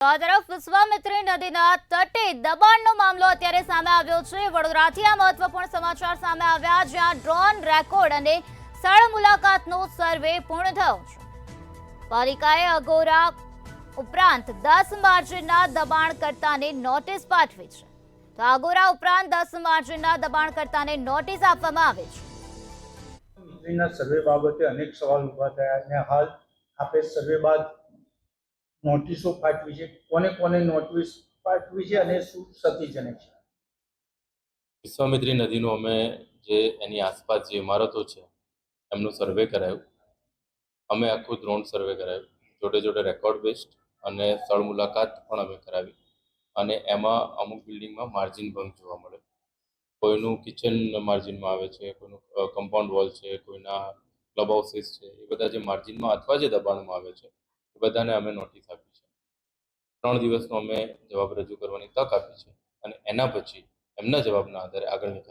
આ તરફ વિશ્વામિત્રી નદીના તટે દબાણનો મામલો અત્યારે સામે આવ્યો છે। વડોદરાથી આ મહત્વપૂર્ણ સમાચાર સામે આવ્યા, જ્યાં ડ્રોન રેકોર્ડ અને સ્થળ મુલાકાતનો સર્વે પૂર્ણ થયો છે। પાલિકાએ અગોરા ઉપરાંત 10 માર્જિનના દબાણકર્તાને નોટિસ પાઠવી છે। તો અગોરા ઉપરાંત 10 માર્જિનના દબાણકર્તાને નોટિસ આપવામાં આવી છે। સર્વે બાબતે અનેક સવાલ ઉભા થયા અને હાલ આપે સર્વે બાદ નોટિસો પાઠવી છે। કોને કોને નોટિસ પાઠવી છે અને શું સ્થિતિજનક છે? વિશ્વામિત્રી નદીનું અમે જે એની આસપાસ જે ઇમારતો છે એમનું સર્વે કરાયું। અમે આખું ડ્રોન સર્વે કરાયું, જોડે જોડે રેકોર્ડ બેસ્ડ અને સ્થળ મુલાકાત પણ અમે કરાવી। અને એમાં અમુક બિલ્ડિંગમાં માર્જિન ભંગ જોવા મળે। કોઈનું કિચન માર્જિનમાં આવે છે, કોઈનું કમ્પાઉન્ડ વોલ છે, કોઈના ક્લબ હાઉસીસ છે, એ બધા જે માર્જિનમાં અથવા જે દબાણમાં આવે છે એ બધાને અમે નોટિસ આપી છે। 3 દિવસનો અમે જવાબ રજૂ કરવાની તક આપી છે અને એના પછી એમના જવાબના આધારે આગળની કાર્યવાહી